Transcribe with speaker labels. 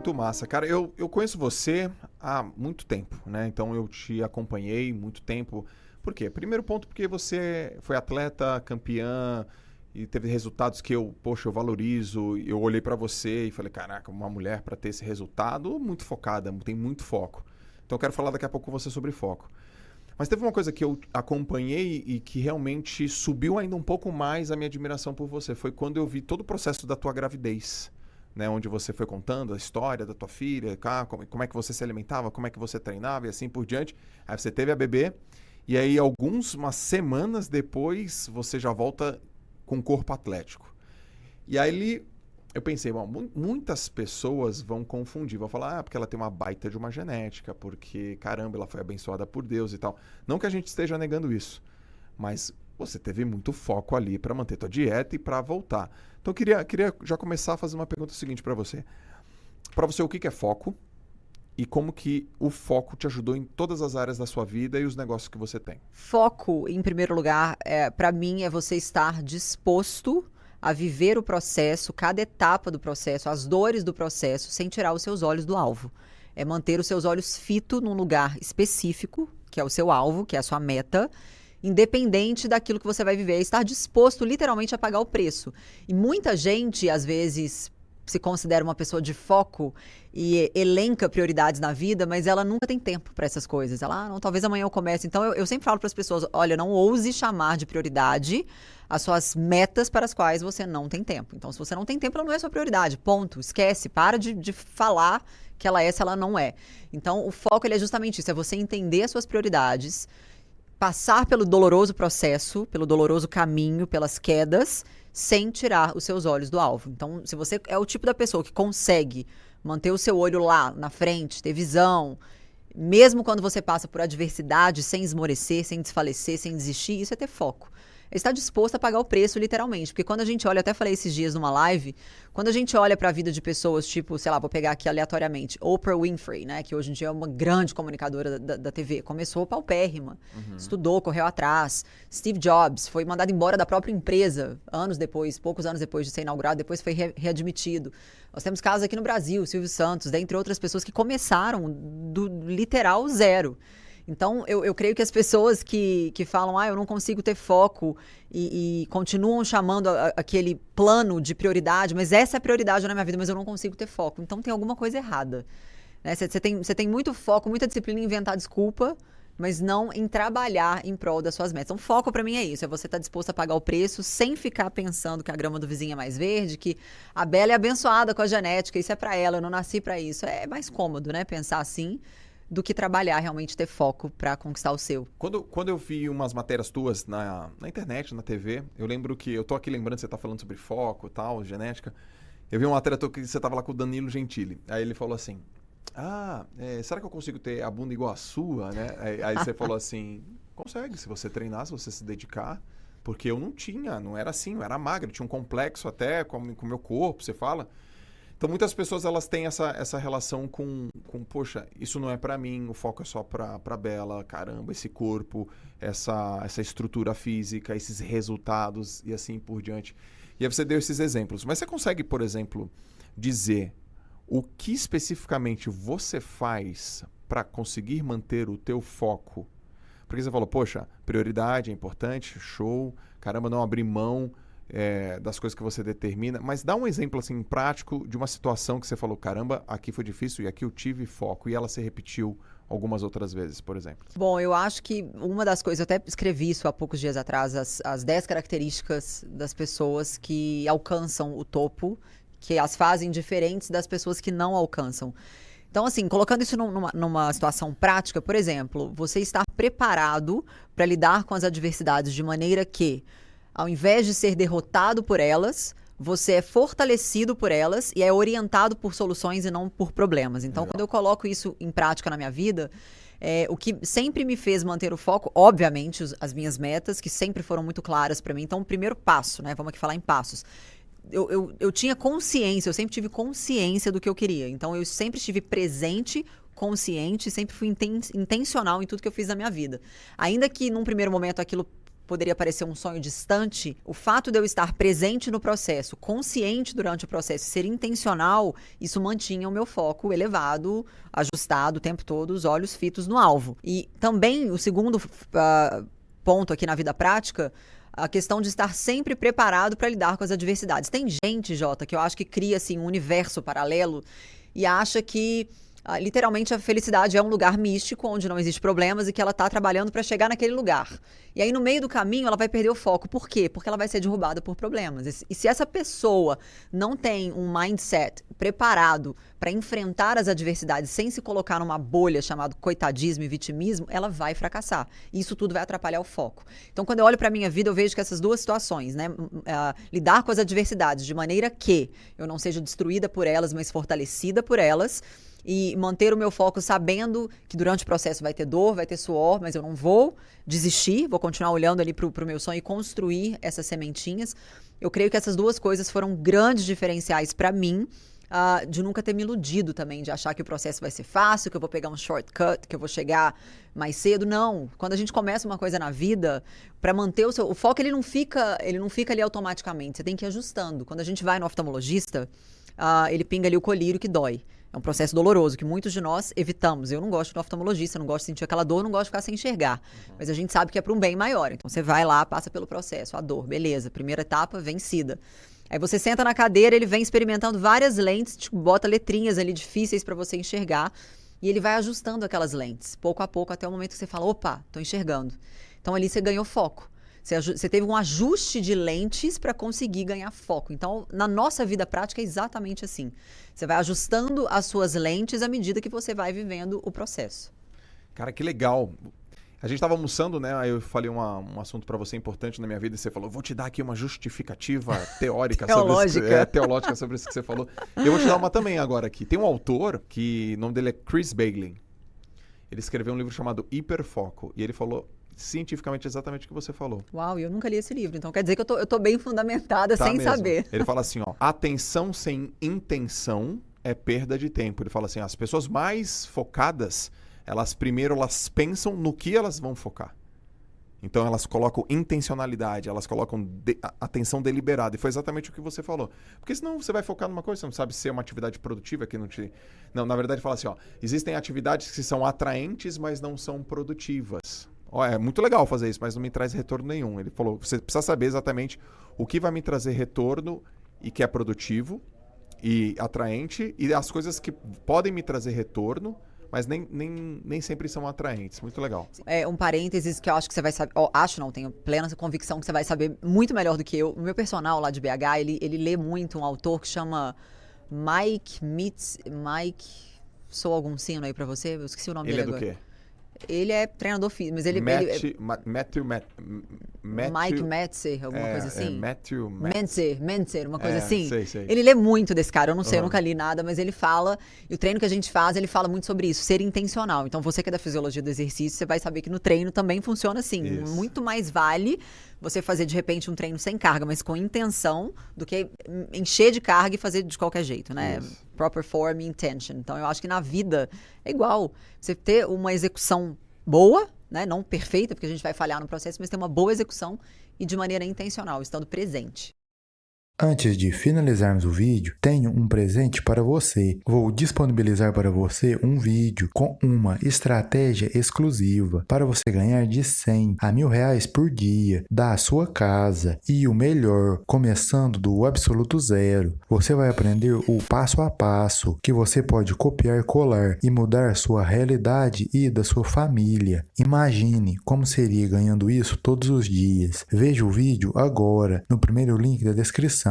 Speaker 1: Muito massa. Cara, eu conheço você há muito tempo, né? Então eu te acompanhei muito tempo. Por quê? Primeiro ponto, porque você foi atleta, campeã e teve resultados que poxa, eu valorizo. Eu olhei pra você e falei, caraca, uma mulher pra ter esse resultado muito focada, tem muito foco. Então eu quero falar daqui a pouco com você sobre foco. Mas teve uma coisa que eu acompanhei e que realmente subiu ainda um pouco mais a minha admiração por você. Foi quando eu vi todo o processo da tua gravidez, né? Onde você foi contando a história da tua filha, como é que você se alimentava, como é que você treinava e assim por diante. Aí você teve a bebê e aí umas semanas depois você já volta com corpo atlético. E aí eu pensei, bom, muitas pessoas vão confundir, vão falar, porque ela tem uma baita de uma genética, porque, caramba, ela foi abençoada por Deus e tal. Não que a gente esteja negando isso, mas você teve muito foco ali para manter tua dieta e para voltar. Então eu queria já começar a fazer uma pergunta seguinte para você. Para você, o que é foco e como que o foco te ajudou em todas as áreas da sua vida e os negócios que você tem?
Speaker 2: Foco, em primeiro lugar, para mim, é você estar disposto a viver o processo, cada etapa do processo, as dores do processo, sem tirar os seus olhos do alvo. É manter os seus olhos fitos num lugar específico, que é o seu alvo, que é a sua meta, independente daquilo que você vai viver. É estar disposto, literalmente, a pagar o preço. E muita gente, às vezes, se considera uma pessoa de foco e elenca prioridades na vida, mas ela nunca tem tempo para essas coisas. Ela, não, talvez amanhã eu comece. Então, eu sempre falo para as pessoas, olha, não ouse chamar de prioridade as suas metas para as quais você não tem tempo. Então, se você não tem tempo, ela não é sua prioridade. Ponto. Esquece. Para de falar que ela é se ela não é. Então, o foco ele é justamente isso. É você entender as suas prioridades, passar pelo doloroso processo, pelo doloroso caminho, pelas quedas, sem tirar os seus olhos do alvo. Então, se você é o tipo da pessoa que consegue manter o seu olho lá na frente, ter visão, mesmo quando você passa por adversidade, sem esmorecer, sem desfalecer, sem desistir, isso é ter foco. É estar disposto a pagar o preço, literalmente. Porque quando a gente olha, eu até falei esses dias numa live, quando a gente olha para a vida de pessoas, tipo, sei lá, vou pegar aqui aleatoriamente, Oprah Winfrey, né, que hoje em dia é uma grande comunicadora da TV, começou paupérrima, estudou, correu atrás. Steve Jobs foi mandado embora da própria empresa, anos depois, poucos anos depois de ser inaugurado, depois foi readmitido. Nós temos casos aqui no Brasil, Silvio Santos, dentre outras pessoas que começaram do literal zero. Então, eu creio que as pessoas que falam, eu não consigo ter foco e continuam chamando aquele plano de prioridade, mas essa é a prioridade na minha vida, mas eu não consigo ter foco. Então, tem alguma coisa errada. Né? Você tem muito foco, muita disciplina em inventar desculpa, mas não em trabalhar em prol das suas metas. Então, foco pra mim é isso, é você estar disposto a pagar o preço sem ficar pensando que a grama do vizinho é mais verde, que a Bela é abençoada com a genética, isso é pra ela, eu não nasci pra isso. É mais cômodo, né, pensar assim, do que trabalhar, realmente ter foco para conquistar o seu.
Speaker 1: Quando eu vi umas matérias tuas na internet, na TV, eu lembro que, eu tô aqui lembrando que você tá falando sobre foco e tal, genética, eu vi uma matéria tua que você tava lá com o Danilo Gentili, aí ele falou assim, será que eu consigo ter a bunda igual a sua, né? Aí você falou assim, consegue, se você treinar, se você se dedicar, porque eu não era assim, eu era magra, eu tinha um complexo até com o meu corpo, você fala. Então, muitas pessoas elas têm essa relação com, poxa, isso não é pra mim, o foco é só pra Bela, caramba, esse corpo, essa estrutura física, esses resultados e assim por diante. E aí você deu esses exemplos. Mas você consegue, por exemplo, dizer o que especificamente você faz para conseguir manter o teu foco? Porque você falou, poxa, prioridade é importante, show, caramba, não abrir mão das coisas que você determina, mas dá um exemplo assim prático de uma situação que você falou, caramba, aqui foi difícil e aqui eu tive foco e ela se repetiu algumas outras vezes, por exemplo.
Speaker 2: Bom, eu acho que uma das coisas, eu até escrevi isso há poucos dias atrás, as 10 características das pessoas que alcançam o topo, que as fazem diferentes das pessoas que não alcançam. Então, assim, colocando isso numa situação prática, por exemplo, você estar preparado para lidar com as adversidades de maneira que, ao invés de ser derrotado por elas, você é fortalecido por elas e é orientado por soluções e não por problemas. Então, quando eu coloco isso em prática na minha vida, o que sempre me fez manter o foco, obviamente, as minhas metas, que sempre foram muito claras para mim. Então, o primeiro passo, né? Vamos aqui falar em passos. Eu tinha consciência, eu sempre tive consciência do que eu queria. Então, eu sempre estive presente, consciente, sempre fui intencional em tudo que eu fiz na minha vida. Ainda que, num primeiro momento, aquilo poderia parecer um sonho distante, o fato de eu estar presente no processo, consciente durante o processo, ser intencional, isso mantinha o meu foco elevado, ajustado o tempo todo, os olhos fitos no alvo. E também o segundo ponto aqui na vida prática, a questão de estar sempre preparado para lidar com as adversidades. Tem gente, Jota, que eu acho que cria assim, um universo paralelo e acha que literalmente a felicidade é um lugar místico onde não existe problemas e que ela está trabalhando para chegar naquele lugar. E aí no meio do caminho ela vai perder o foco. Por quê? Porque ela vai ser derrubada por problemas. E se essa pessoa não tem um mindset preparado para enfrentar as adversidades sem se colocar numa bolha chamada coitadismo e vitimismo, ela vai fracassar. E isso tudo vai atrapalhar o foco. Então quando eu olho para a minha vida, eu vejo que essas duas situações, né, lidar com as adversidades de maneira que eu não seja destruída por elas, mas fortalecida por elas, e manter o meu foco sabendo que durante o processo vai ter dor, vai ter suor, mas eu não vou desistir, vou continuar olhando ali pro meu sonho e construir essas sementinhas. Eu creio que essas duas coisas foram grandes diferenciais para mim, de nunca ter me iludido também, de achar que o processo vai ser fácil, que eu vou pegar um shortcut, que eu vou chegar mais cedo. Não, quando a gente começa uma coisa na vida, para manter o foco, ele não fica ali automaticamente, você tem que ir ajustando. Quando a gente vai no oftalmologista, ele pinga ali o colírio que dói. É um processo doloroso que muitos de nós evitamos. Eu não gosto do oftalmologista, não gosto de sentir aquela dor, não gosto de ficar sem enxergar. Mas a gente sabe que é para um bem maior. Então você vai lá, passa pelo processo, a dor, beleza. Primeira etapa, vencida. Aí você senta na cadeira, ele vem experimentando várias lentes, tipo, bota letrinhas ali difíceis para você enxergar. E ele vai ajustando aquelas lentes, pouco a pouco, até o momento que você fala, opa, tô enxergando. Então ali você ganhou foco. Você teve um ajuste de lentes para conseguir ganhar foco. Então, na nossa vida prática é exatamente assim. Você vai ajustando as suas lentes à medida que você vai vivendo o processo.
Speaker 1: Cara, que legal. A gente estava almoçando, né? Aí eu falei um assunto para você importante na minha vida e você falou, vou te dar aqui uma justificativa teórica teológica sobre isso que você falou. Eu vou te dar uma também agora aqui. Tem um autor que o nome dele é Chris Bailey. Ele escreveu um livro chamado Hiperfoco e ele falou cientificamente exatamente o que você falou.
Speaker 2: Uau, eu nunca li esse livro, então quer dizer que eu tô bem fundamentada sem
Speaker 1: mesmo.
Speaker 2: Saber.
Speaker 1: Ele fala assim, ó, atenção sem intenção é perda de tempo. Ele fala assim, as pessoas mais focadas, elas pensam no que elas vão focar. Então elas colocam intencionalidade, elas colocam atenção deliberada. E foi exatamente o que você falou. Porque senão você vai focar numa coisa, você não sabe se é uma atividade produtiva que não te... Não, na verdade fala assim, ó, existem atividades que são atraentes, mas não são produtivas. É muito legal fazer isso, mas não me traz retorno nenhum. Ele falou, você precisa saber exatamente o que vai me trazer retorno e que é produtivo e atraente, e as coisas que podem me trazer retorno, mas nem sempre são atraentes. Muito legal.
Speaker 2: É um parênteses que eu acho que você vai saber, tenho plena convicção que você vai saber muito melhor do que eu. O meu personal lá de BH, ele lê muito um autor que chama Mike, sou algum sino aí pra você? Eu esqueci o nome dele agora.
Speaker 1: Ele é do quê?
Speaker 2: Ele é treinador físico, mas ele...
Speaker 1: Mike
Speaker 2: Metzer, alguma coisa assim? Mentzer, uma coisa assim.
Speaker 1: Sei.
Speaker 2: Ele lê muito desse cara, eu não sei, eu nunca li nada, mas ele fala, e o treino que a gente faz, ele fala muito sobre isso, ser intencional. Então você que é da fisiologia do exercício, você vai saber que no treino também funciona assim.
Speaker 1: Isso.
Speaker 2: Muito mais vale você fazer de repente um treino sem carga, mas com intenção, do que encher de carga e fazer de qualquer jeito, né?
Speaker 1: Isso.
Speaker 2: Proper form e intention. Então eu acho que na vida é igual. Você ter uma execução boa, né? Não perfeita, porque a gente vai falhar no processo, mas ter uma boa execução e de maneira intencional, estando presente.
Speaker 3: Antes de finalizarmos o vídeo, tenho um presente para você. Vou disponibilizar para você um vídeo com uma estratégia exclusiva para você ganhar de 100 a R$1.000 por dia da sua casa. E o melhor, começando do absoluto zero. Você vai aprender o passo a passo que você pode copiar, colar e mudar sua realidade e da sua família. Imagine como seria ganhando isso todos os dias. Veja o vídeo agora no primeiro link da descrição.